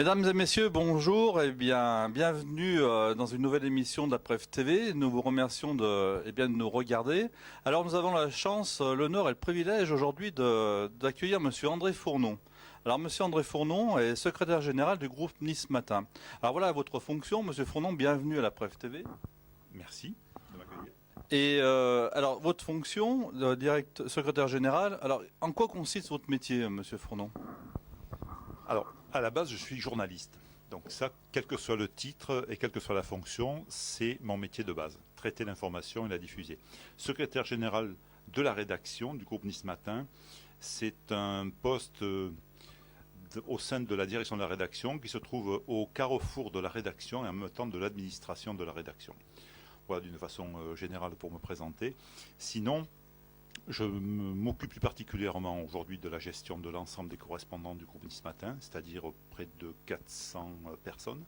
Mesdames et messieurs, bonjour et bien bienvenue dans une nouvelle émission de la Preuve TV. Nous vous remercions de nous regarder. Alors nous avons la chance, l'honneur et le privilège aujourd'hui d'accueillir Monsieur André Fournon. Alors Monsieur André Fournon est secrétaire général du groupe Nice Matin. Alors voilà votre fonction, Monsieur Fournon, bienvenue à la Preuve TV. Merci de m'accueillir. Et alors votre fonction, secrétaire général, alors en quoi consiste votre métier, Monsieur Fournon? Alors, à la base, je suis journaliste. Donc ça, quel que soit le titre et quelle que soit la fonction, c'est mon métier de base. Traiter l'information et la diffuser. Secrétaire général de la rédaction du groupe Nice Matin, c'est un poste au sein de la direction de la rédaction qui se trouve au carrefour de la rédaction et en même temps de l'administration de la rédaction. Voilà d'une façon générale pour me présenter. Sinon, je m'occupe plus particulièrement aujourd'hui de la gestion de l'ensemble des correspondants du groupe Nice Matin, c'est-à-dire près de 400 personnes.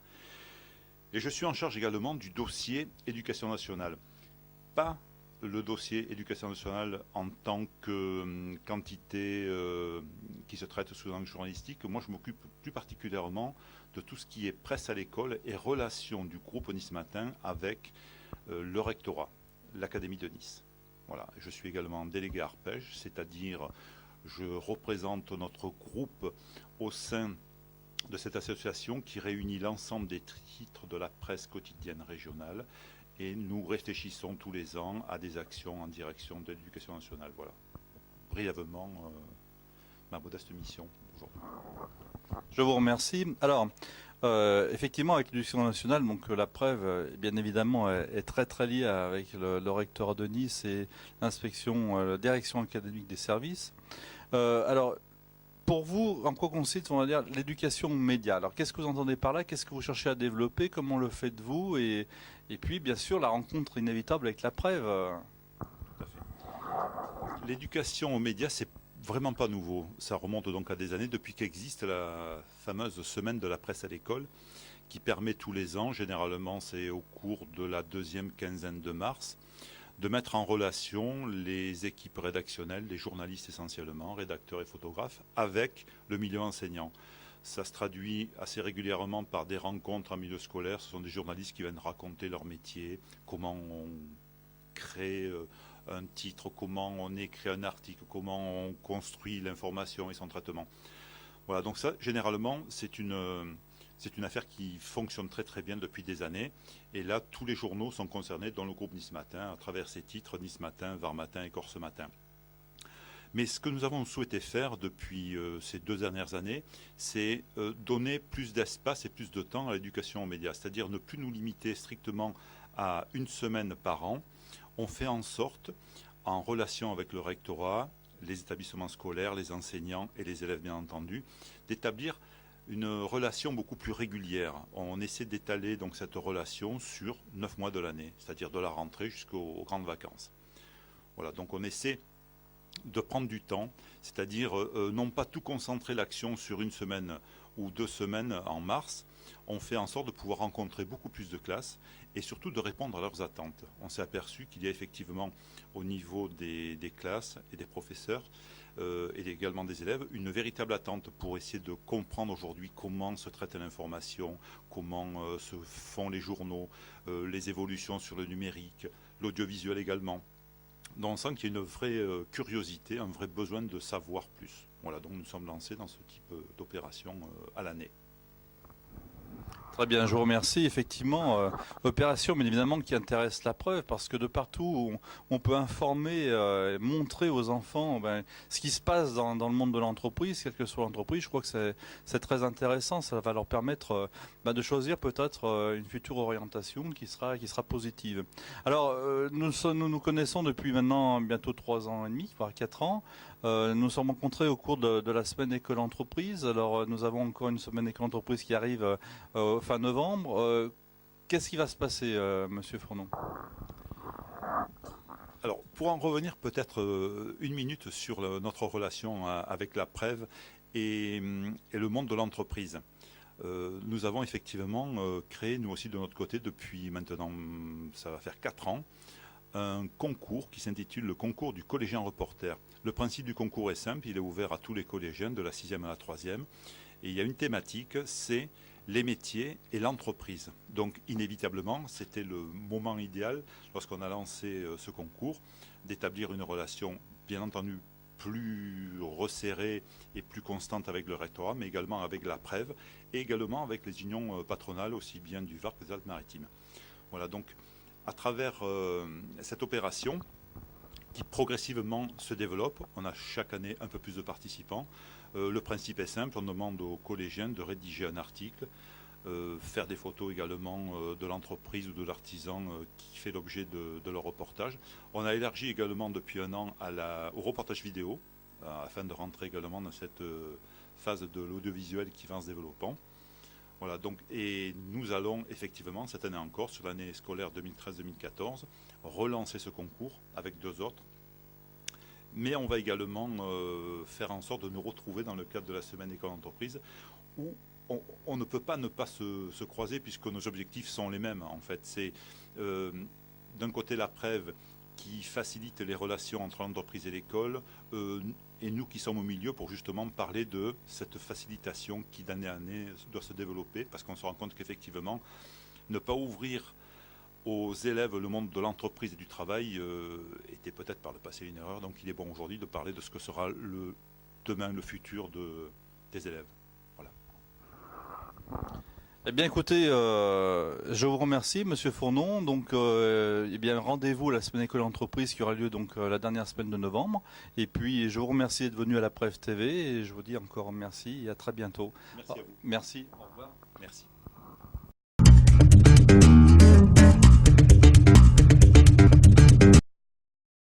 Et je suis en charge également du dossier éducation nationale. Pas le dossier éducation nationale en tant que quantité qui se traite sous l'angle journalistique. Moi, je m'occupe plus particulièrement de tout ce qui est presse à l'école et relations du groupe Nice Matin avec le rectorat, l'Académie de Nice. Voilà. Je suis également délégué Arpège, c'est-à-dire je représente notre groupe au sein de cette association qui réunit l'ensemble des titres de la presse quotidienne régionale et nous réfléchissons tous les ans à des actions en direction de l'éducation nationale. Voilà, brièvement, ma modeste mission aujourd'hui. Je vous remercie. Alors, effectivement, avec l'éducation nationale, donc la preuve, bien évidemment, est très très liée avec le rectorat de Nice et l'inspection, la direction académique des services. Alors, pour vous, en quoi consiste, on va dire, l'éducation aux médias? Alors, qu'est-ce que vous entendez par là? Qu'est-ce que vous cherchez à développer? Comment le faites-vous? Et puis, bien sûr, la rencontre inévitable avec la preuve. Tout à fait. L'éducation aux médias, c'est vraiment pas nouveau. Ça remonte donc à des années depuis qu'existe la fameuse semaine de la presse à l'école qui permet tous les ans, généralement c'est au cours de la deuxième quinzaine de mars, de mettre en relation les équipes rédactionnelles, les journalistes essentiellement, rédacteurs et photographes, avec le milieu enseignant. Ça se traduit assez régulièrement par des rencontres en milieu scolaire. Ce sont des journalistes qui viennent raconter leur métier, comment on crée un titre, comment on écrit un article, comment on construit l'information et son traitement. Voilà, donc ça, généralement, c'est une affaire qui fonctionne très très bien depuis des années. Et là, tous les journaux sont concernés dans le groupe Nice Matin, à travers ces titres, Nice Matin, Var Matin et Corse Matin. Mais ce que nous avons souhaité faire depuis ces 2 dernières années, c'est donner plus d'espace et plus de temps à l'éducation aux médias, c'est-à-dire ne plus nous limiter strictement à une semaine par an. On fait en sorte, en relation avec le rectorat, les établissements scolaires, les enseignants et les élèves bien entendu, d'établir une relation beaucoup plus régulière. On essaie d'étaler donc cette relation sur 9 mois de l'année, c'est-à-dire de la rentrée jusqu'aux grandes vacances. Voilà, donc on essaie de prendre du temps, c'est-à-dire non pas tout concentrer l'action sur une semaine ou 2 semaines en mars. On fait en sorte de pouvoir rencontrer beaucoup plus de classes et surtout de répondre à leurs attentes. On s'est aperçu qu'il y a effectivement au niveau des classes et des professeurs et également des élèves une véritable attente pour essayer de comprendre aujourd'hui comment se traite l'information, comment se font les journaux, les évolutions sur le numérique, l'audiovisuel également. Donc on sent qu'il y a une vraie curiosité, un vrai besoin de savoir plus. Voilà, donc nous sommes lancés dans ce type d'opération à l'année. Très bien, je vous remercie. Effectivement, opération, bien évidemment, qui intéresse la preuve, parce que de partout, on peut informer, montrer aux enfants ce qui se passe dans le monde de l'entreprise, quelle que soit l'entreprise. Je crois que c'est très intéressant. Ça va leur permettre de choisir peut-être une future orientation qui sera positive. Alors, nous connaissons depuis maintenant bientôt 3 ans et demi, voire 4 ans. Nous nous sommes rencontrés au cours de la semaine école-entreprise. Alors, nous avons encore une semaine école-entreprise qui arrive fin novembre. Qu'est-ce qui va se passer, Monsieur Fournon? Alors, pour en revenir peut-être 1 minute sur notre relation avec la Prève et le monde de l'entreprise. Nous avons effectivement créé, nous aussi de notre côté, depuis maintenant, ça va faire 4 ans, un concours qui s'intitule le concours du collégien reporter. Le principe du concours est simple, il est ouvert à tous les collégiens de la 6e à la 3e Et il y a une thématique, c'est les métiers et l'entreprise. Donc inévitablement, c'était le moment idéal, lorsqu'on a lancé ce concours, d'établir une relation, bien entendu, plus resserrée et plus constante avec le rectorat, mais également avec la Prève et également avec les unions patronales, aussi bien du Var que des Alpes-Maritimes. Voilà, donc à travers cette opération, qui progressivement se développe. On a chaque année un peu plus de participants. Le principe est simple, on demande aux collégiens de rédiger un article, faire des photos également de l'entreprise ou de l'artisan qui fait l'objet de leur reportage. On a élargi également depuis un an au reportage vidéo, afin de rentrer également dans cette phase de l'audiovisuel qui va en se développant. Voilà, donc, et nous allons effectivement, cette année encore, sur l'année scolaire 2013-2014, relancer ce concours avec 2 autres. Mais on va également faire en sorte de nous retrouver dans le cadre de la semaine école entreprise où on ne peut pas ne pas se croiser puisque nos objectifs sont les mêmes. En fait, c'est d'un côté la Prève qui facilite les relations entre l'entreprise et l'école, et nous qui sommes au milieu pour justement parler de cette facilitation qui d'année à année doit se développer, parce qu'on se rend compte qu'effectivement, ne pas ouvrir aux élèves le monde de l'entreprise et du travail était peut-être par le passé une erreur, donc il est bon aujourd'hui de parler de ce que sera demain le futur des élèves. Voilà. Eh bien, écoutez, je vous remercie, Monsieur Fournon. Donc, eh bien, rendez-vous à la semaine école entreprise qui aura lieu donc la dernière semaine de novembre. Et puis, je vous remercie d'être venu à la Preuve TV et je vous dis encore merci et à très bientôt. Merci à vous. Merci. Au revoir. Merci.